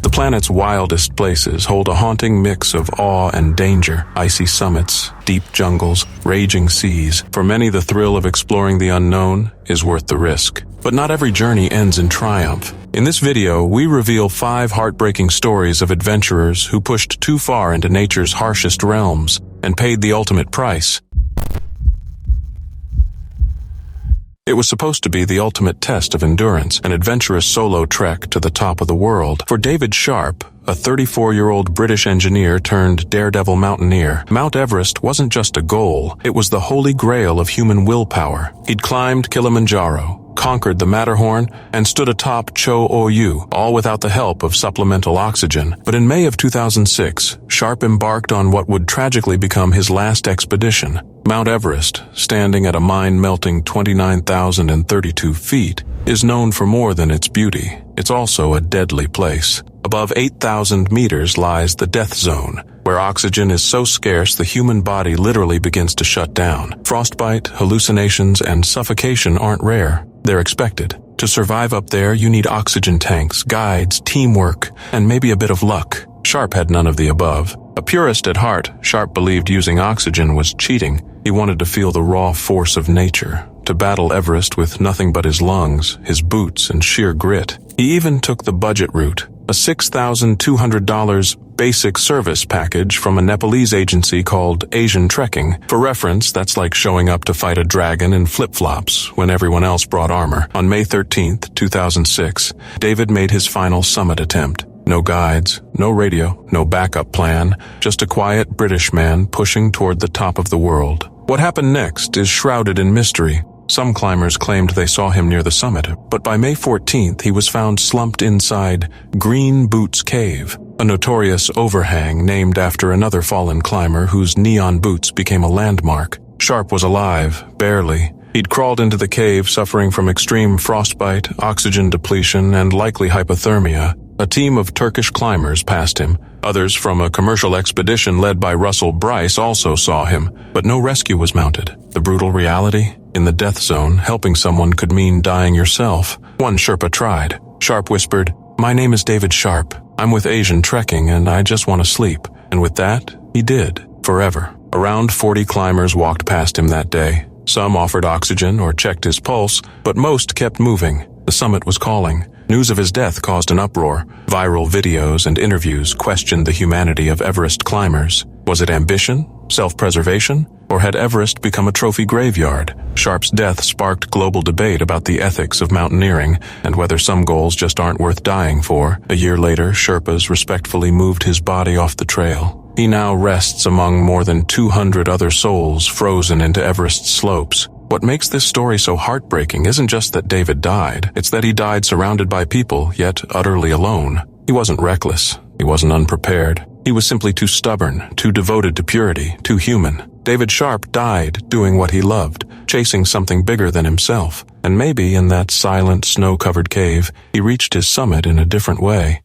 The planet's wildest places hold a haunting mix of awe and danger, icy summits, deep jungles, raging seas. For many, the thrill of exploring the unknown is worth the risk. But not every journey ends in triumph. In this video, we reveal 5 heartbreaking stories of adventurers who pushed too far into nature's harshest realms and paid the ultimate price. It was supposed to be the ultimate test of endurance, an adventurous solo trek to the top of the world. For David Sharp, a 34-year-old British engineer turned daredevil mountaineer, Mount Everest wasn't just a goal, it was the holy grail of human willpower. He'd climbed Kilimanjaro, conquered the Matterhorn, and stood atop Chow, all without the help of supplemental oxygen. But in May of 2006, Sharp embarked on what would tragically become his last expedition. Mount Everest, standing at a mind-melting 29,032 feet, is known for more than its beauty. It's also a deadly place. Above 8,000 meters lies the death zone, where oxygen is so scarce the human body literally begins to shut down. Frostbite, hallucinations, and suffocation aren't rare. They're expected. To survive up there, you need oxygen tanks, guides, teamwork, and maybe a bit of luck. Sharp had none of the above. A purist at heart, Sharp believed using oxygen was cheating. He wanted to feel the raw force of nature, to battle Everest with nothing but his lungs, his boots, and sheer grit. He even took the budget route, a $6,200 basic service package from a Nepalese agency called Asian Trekking. For reference, that's like showing up to fight a dragon in flip-flops when everyone else brought armor. On May 13, 2006, David made his final summit attempt. No guides, no radio, no backup plan, just a quiet British man pushing toward the top of the world. What happened next is shrouded in mystery. Some climbers claimed they saw him near the summit, but by May 14th he was found slumped inside Green Boots Cave, a notorious overhang named after another fallen climber whose neon boots became a landmark. Sharp was alive, barely. He'd crawled into the cave suffering from extreme frostbite, oxygen depletion, and likely hypothermia. A team of Turkish climbers passed him. Others from a commercial expedition led by Russell Bryce also saw him, but no rescue was mounted. The brutal reality? In the death zone, helping someone could mean dying yourself. One Sherpa tried. Sharp whispered, "My name is David Sharp. I'm with Asian Trekking and I just want to sleep." And with that, he did. Forever. Around 40 climbers walked past him that day. Some offered oxygen or checked his pulse, but most kept moving. The summit was calling. News of his death caused an uproar. Viral videos and interviews questioned the humanity of Everest climbers. Was it ambition? Self-preservation? Or had Everest become a trophy graveyard? Sharp's death sparked global debate about the ethics of mountaineering and whether some goals just aren't worth dying for. A year later, Sherpas respectfully moved his body off the trail. He now rests among more than 200 other souls frozen into Everest's slopes. What makes this story so heartbreaking isn't just that David died, it's that he died surrounded by people, yet utterly alone. He wasn't reckless. He wasn't unprepared. He was simply too stubborn, too devoted to purity, too human. David Sharp died doing what he loved, chasing something bigger than himself. And maybe in that silent, snow-covered cave, he reached his summit in a different way.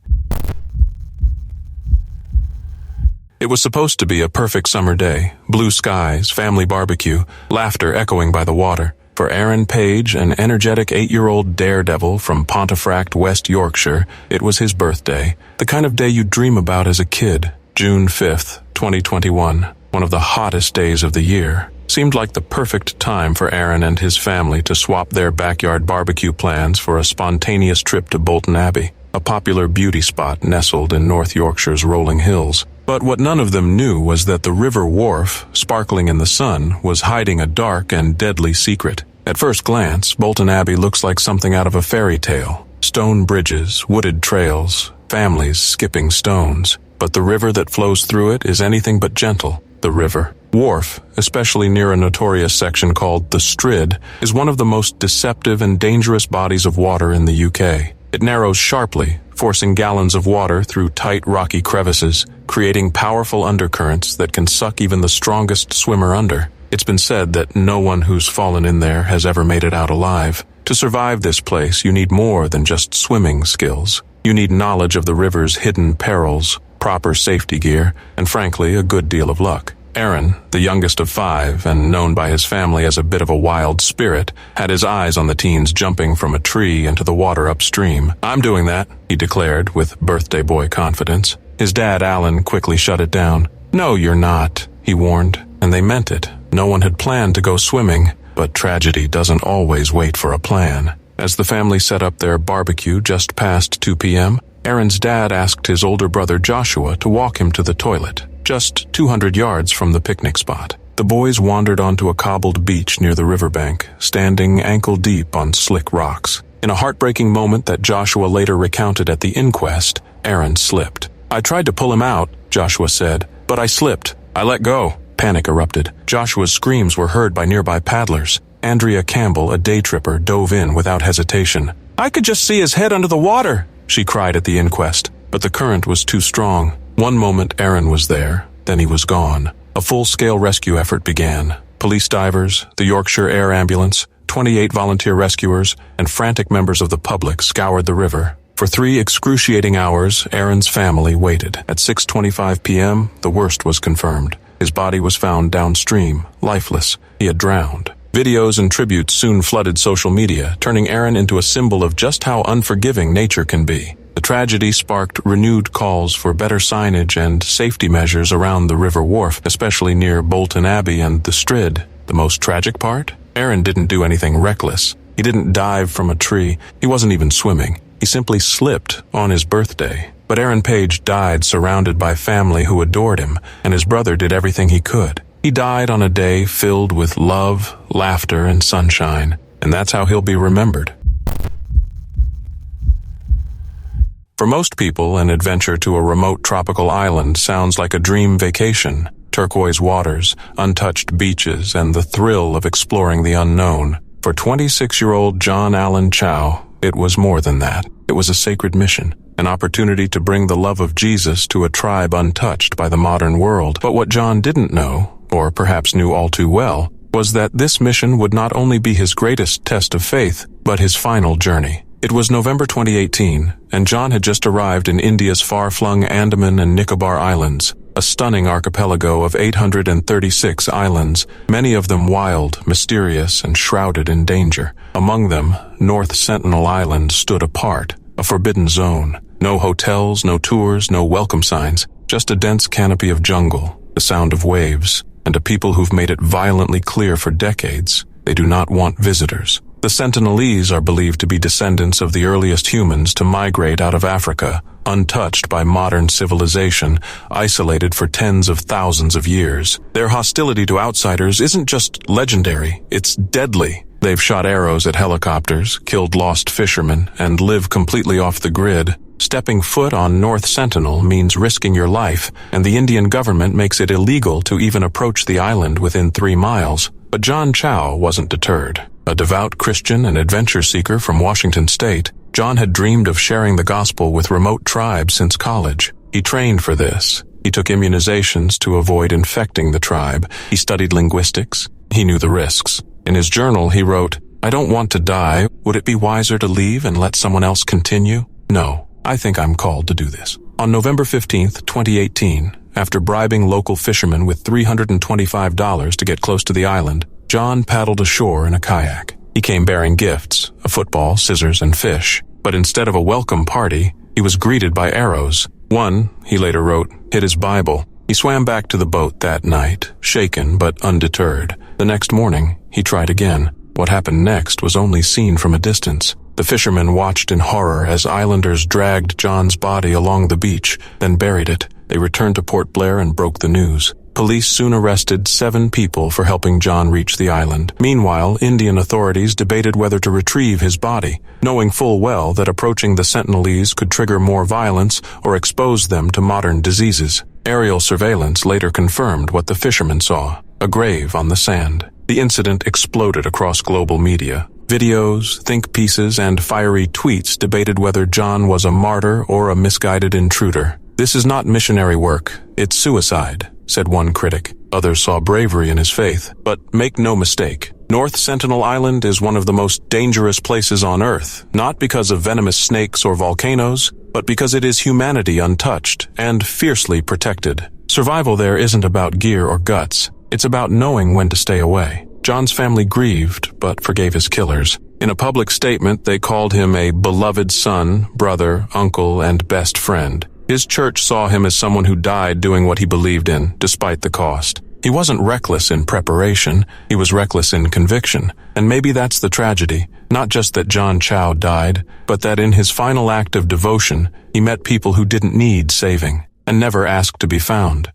It was supposed to be a perfect summer day, blue skies, family barbecue, laughter echoing by the water. For Aaron Paige, an energetic 8-year-old daredevil from Pontefract, West Yorkshire, it was his birthday, the kind of day you dream about as a kid. June 5th, 2021, one of the hottest days of the year. Seemed like the perfect time for Aaron and his family to swap their backyard barbecue plans for a spontaneous trip to Bolton Abbey, a popular beauty spot nestled in North Yorkshire's rolling hills. But what none of them knew was that the river wharf, sparkling in the sun, was hiding a dark and deadly secret. At first glance, Bolton Abbey looks like something out of a fairy tale. Stone bridges, wooded trails, families skipping stones. But the river that flows through it is anything but gentle. The river wharf, especially near a notorious section called the Strid, is one of the most deceptive and dangerous bodies of water in the UK. It narrows sharply, forcing gallons of water through tight rocky crevices, creating powerful undercurrents that can suck even the strongest swimmer under. It's been said that no one who's fallen in there has ever made it out alive. To survive this place, you need more than just swimming skills. You need knowledge of the river's hidden perils, proper safety gear, and frankly, a good deal of luck. Aaron, the youngest of 5 and known by his family as a bit of a wild spirit, had his eyes on the teens jumping from a tree into the water upstream. "I'm doing that," he declared with birthday boy confidence. His dad, Alan, quickly shut it down. "No, you're not," he warned, and they meant it. No one had planned to go swimming, but tragedy doesn't always wait for a plan. As the family set up their barbecue just past 2 p.m., Aaron's dad asked his older brother Joshua to walk him to the toilet, just 200 yards from the picnic spot. The boys wandered onto a cobbled beach near the riverbank, standing ankle-deep on slick rocks. In a heartbreaking moment that Joshua later recounted at the inquest, Aaron slipped. "I tried to pull him out," Joshua said, "but I slipped. I let go." Panic erupted. Joshua's screams were heard by nearby paddlers. Andrea Campbell, a day tripper, dove in without hesitation. "I could just see his head under the water," she cried at the inquest, but the current was too strong. One moment Aaron was there, then he was gone. A full-scale rescue effort began. Police divers, the Yorkshire Air Ambulance, 28 volunteer rescuers, and frantic members of the public scoured the river. For 3 excruciating hours, Aaron's family waited. At 6:25 p.m., the worst was confirmed. His body was found downstream, lifeless. He had drowned. Videos and tributes soon flooded social media, turning Aaron into a symbol of just how unforgiving nature can be. The tragedy sparked renewed calls for better signage and safety measures around the river wharf, especially near Bolton Abbey and the Strid. The most tragic part? Aaron didn't do anything reckless. He didn't dive from a tree. He wasn't even swimming. He simply slipped on his birthday. But Aaron Paige died surrounded by family who adored him, and his brother did everything he could. He died on a day filled with love, laughter, and sunshine, and that's how he'll be remembered. For most people, an adventure to a remote tropical island sounds like a dream vacation. Turquoise waters, untouched beaches, and the thrill of exploring the unknown. For 26-year-old John Allen Chow, it was more than that. It was a sacred mission, an opportunity to bring the love of Jesus to a tribe untouched by the modern world. But what John didn't know, or perhaps knew all too well, was that this mission would not only be his greatest test of faith, but his final journey. It was November 2018, and John had just arrived in India's far-flung Andaman and Nicobar Islands, a stunning archipelago of 836 islands, many of them wild, mysterious, and shrouded in danger. Among them, North Sentinel Island stood apart, a forbidden zone. No hotels, no tours, no welcome signs, just a dense canopy of jungle, the sound of waves, and a people who've made it violently clear for decades they do not want visitors. The Sentinelese are believed to be descendants of the earliest humans to migrate out of Africa, untouched by modern civilization, isolated for tens of thousands of years. Their hostility to outsiders isn't just legendary, it's deadly. They've shot arrows at helicopters, killed lost fishermen, and live completely off the grid. Stepping foot on North Sentinel means risking your life, and the Indian government makes it illegal to even approach the island within 3 miles. But John Chow wasn't deterred. A devout Christian and adventure seeker from Washington State, John had dreamed of sharing the gospel with remote tribes since college. He trained for this. He took immunizations to avoid infecting the tribe. He studied linguistics. He knew the risks. In his journal, he wrote, "I don't want to die. Would it be wiser to leave and let someone else continue? No, I think I'm called to do this." On November 15th, 2018, after bribing local fishermen with $325 to get close to the island, John paddled ashore in a kayak. He came bearing gifts, a football, scissors, and fish. But instead of a welcome party, he was greeted by arrows. One, he later wrote, hit his Bible. He swam back to the boat that night, shaken but undeterred. The next morning, he tried again. What happened next was only seen from a distance. The fishermen watched in horror as islanders dragged John's body along the beach, then buried it. They returned to Port Blair and broke the news. Police soon arrested 7 people for helping John reach the island. Meanwhile, Indian authorities debated whether to retrieve his body, knowing full well that approaching the Sentinelese could trigger more violence or expose them to modern diseases. Aerial surveillance later confirmed what the fishermen saw, a grave on the sand. The incident exploded across global media. Videos, think pieces, and fiery tweets debated whether John was a martyr or a misguided intruder. "This is not missionary work, it's suicide," said one critic. Others saw bravery in his faith. But make no mistake, North Sentinel Island is one of the most dangerous places on Earth, not because of venomous snakes or volcanoes, but because it is humanity untouched and fiercely protected. Survival there isn't about gear or guts. It's about knowing when to stay away. John's family grieved, but forgave his killers. In a public statement, they called him a beloved son, brother, uncle, and best friend. His church saw him as someone who died doing what he believed in, despite the cost. He wasn't reckless in preparation, he was reckless in conviction. And maybe that's the tragedy. Not just that John Chow died, but that in his final act of devotion, he met people who didn't need saving, and never asked to be found.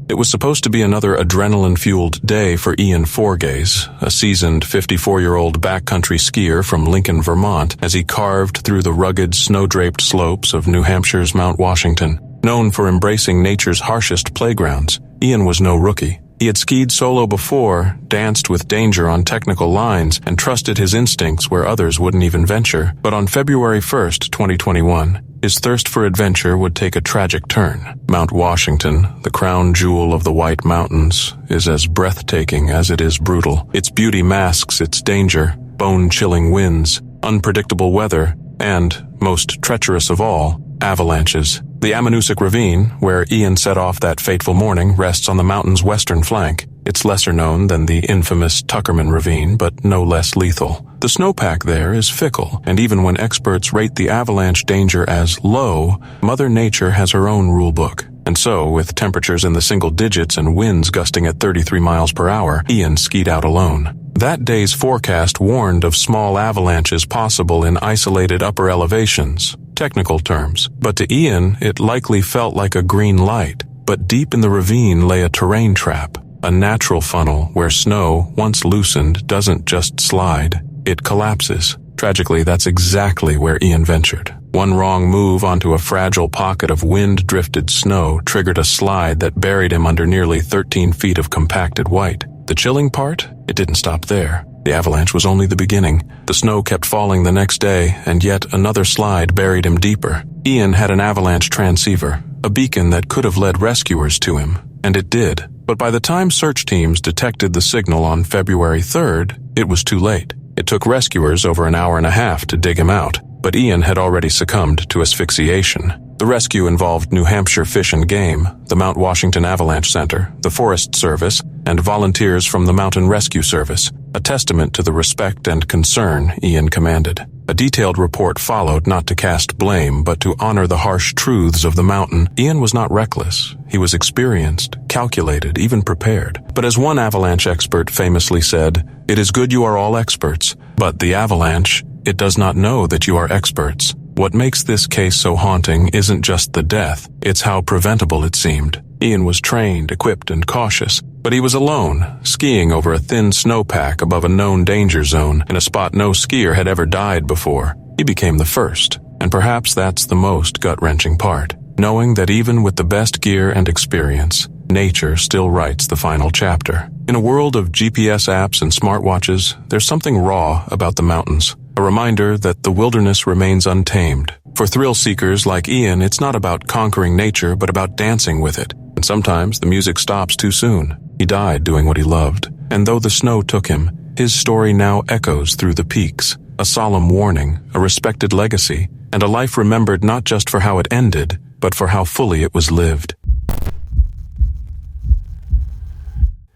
It was supposed to be another adrenaline-fueled day for Ian Forgaze, a seasoned 54-year-old backcountry skier from Lincoln, Vermont, as he carved through the rugged, snow-draped slopes of New Hampshire's Mount Washington. Known for embracing nature's harshest playgrounds, Ian was no rookie. He had skied solo before, danced with danger on technical lines, and trusted his instincts where others wouldn't even venture. But on February 1st, 2021, his thirst for adventure would take a tragic turn. Mount Washington, the crown jewel of the White Mountains, is as breathtaking as it is brutal. Its beauty masks its danger, bone-chilling winds, unpredictable weather, and, most treacherous of all, avalanches. The Ammonoosuc Ravine, where Ian set off that fateful morning, rests on the mountain's western flank. It's lesser known than the infamous Tuckerman Ravine, but no less lethal. The snowpack there is fickle, and even when experts rate the avalanche danger as low, Mother Nature has her own rulebook. And so, with temperatures in the single digits and winds gusting at 33 miles per hour, Ian skied out alone. That day's forecast warned of small avalanches possible in isolated upper elevations, technical terms. But to Ian, it likely felt like a green light. But deep in the ravine lay a terrain trap, a natural funnel where snow, once loosened, doesn't just slide, it collapses. Tragically, that's exactly where Ian ventured. One wrong move onto a fragile pocket of wind-drifted snow triggered a slide that buried him under nearly 13 feet of compacted white. The chilling part? It didn't stop there. The avalanche was only the beginning. The snow kept falling the next day, and yet another slide buried him deeper. Ian had an avalanche transceiver, a beacon that could have led rescuers to him, and it did. But by the time search teams detected the signal on February 3rd, it was too late. It took rescuers over an hour and a half to dig him out, but Ian had already succumbed to asphyxiation. The rescue involved New Hampshire Fish and Game, the Mount Washington Avalanche Center, the Forest Service, and volunteers from the Mountain Rescue Service, a testament to the respect and concern Ian commanded. A detailed report followed, not to cast blame, but to honor the harsh truths of the mountain. Ian was not reckless. He was experienced, calculated, even prepared. But as one avalanche expert famously said, "It is good you are all experts, but the avalanche, it does not know that you are experts." What makes this case so haunting isn't just the death, it's how preventable it seemed. Ian was trained, equipped, and cautious, but he was alone, skiing over a thin snowpack above a known danger zone in a spot no skier had ever died before. He became the first, and perhaps that's the most gut-wrenching part, knowing that even with the best gear and experience, nature still writes the final chapter. In a world of GPS apps and smartwatches, there's something raw about the mountains. A reminder that the wilderness remains untamed. For thrill seekers like Ian, it's not about conquering nature, but about dancing with it. And sometimes the music stops too soon. He died doing what he loved. And though the snow took him, his story now echoes through the peaks. A solemn warning, a respected legacy, and a life remembered not just for how it ended, but for how fully it was lived.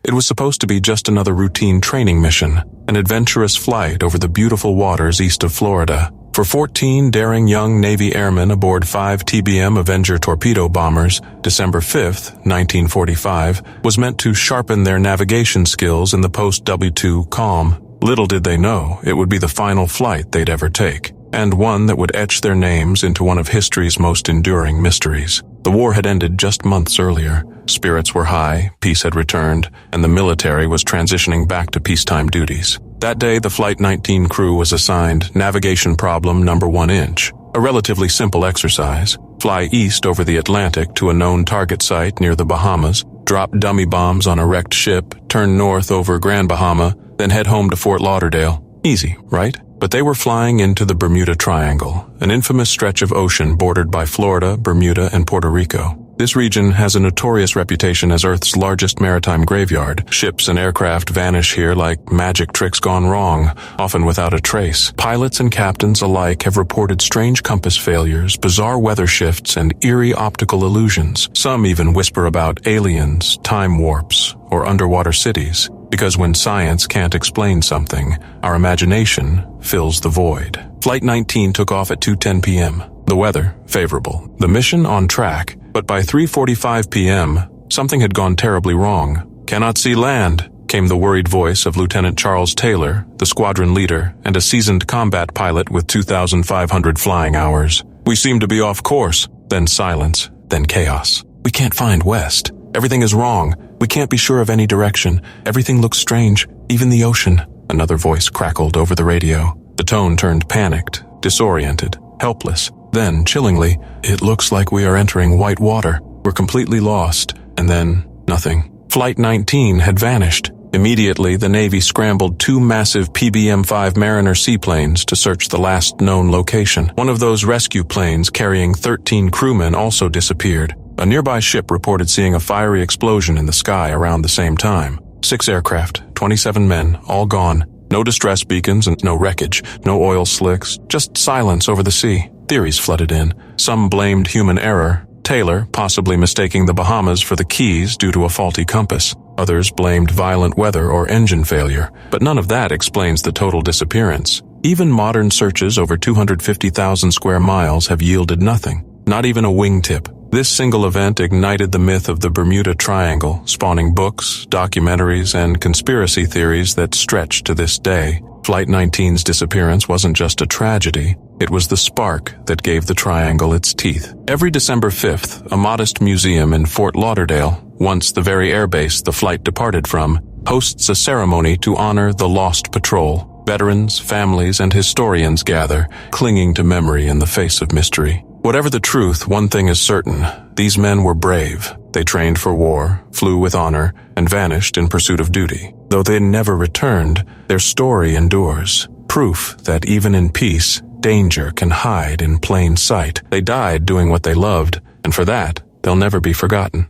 It was supposed to be just another routine training mission, an adventurous flight over the beautiful waters east of Florida. For 14 daring young Navy airmen aboard 5 TBM Avenger torpedo bombers, December 5, 1945, was meant to sharpen their navigation skills in the post-W2 calm. Little did they know it would be the final flight they'd ever take, and one that would etch their names into one of history's most enduring mysteries. The war had ended just months earlier. Spirits were high, peace had returned, and the military was transitioning back to peacetime duties. That day, the Flight 19 crew was assigned Navigation Problem Number 1 Inch, a relatively simple exercise. Fly east over the Atlantic to a known target site near the Bahamas, drop dummy bombs on a wrecked ship, turn north over Grand Bahama, then head home to Fort Lauderdale. Easy, right? But they were flying into the Bermuda Triangle, an infamous stretch of ocean bordered by Florida, Bermuda, and Puerto Rico. This region has a notorious reputation as Earth's largest maritime graveyard. Ships and aircraft vanish here like magic tricks gone wrong, often without a trace. Pilots and captains alike have reported strange compass failures, bizarre weather shifts, and eerie optical illusions. Some even whisper about aliens, time warps, or underwater cities, because when science can't explain something, our imagination fills the void. Flight 19 took off at 2:10 p.m. The weather, favorable. The mission on track. But by 3:45 p.m., something had gone terribly wrong. "Cannot see land," came the worried voice of Lieutenant Charles Taylor, the squadron leader and a seasoned combat pilot with 2,500 flying hours. "We seem to be off course." Then silence, then chaos. "We can't find west. Everything is wrong. We can't be sure of any direction. Everything looks strange, even the ocean." Another voice crackled over the radio. The tone turned panicked, disoriented, helpless. Then, chillingly, "It looks like we are entering white water. We're completely lost." And then, nothing. Flight 19 had vanished. Immediately, the Navy scrambled 2 massive PBM-5 Mariner seaplanes to search the last known location. One of those rescue planes carrying 13 crewmen also disappeared. A nearby ship reported seeing a fiery explosion in the sky around the same time. 6 aircraft, 27 men, all gone. No distress beacons and no wreckage, no oil slicks, just silence over the sea. Theories flooded in. Some blamed human error. Taylor, possibly mistaking the Bahamas for the Keys due to a faulty compass. Others blamed violent weather or engine failure. But none of that explains the total disappearance. Even modern searches over 250,000 square miles have yielded nothing. Not even a wingtip. This single event ignited the myth of the Bermuda Triangle, spawning books, documentaries, and conspiracy theories that stretch to this day. Flight 19's disappearance wasn't just a tragedy. It was the spark that gave the triangle its teeth. Every December 5th, a modest museum in Fort Lauderdale, once the very airbase the flight departed from, hosts a ceremony to honor the lost patrol. Veterans, families, and historians gather, clinging to memory in the face of mystery. Whatever the truth, one thing is certain. These men were brave. They trained for war, flew with honor, and vanished in pursuit of duty. Though they never returned, their story endures. Proof that even in peace, danger can hide in plain sight. They died doing what they loved, and for that, they'll never be forgotten.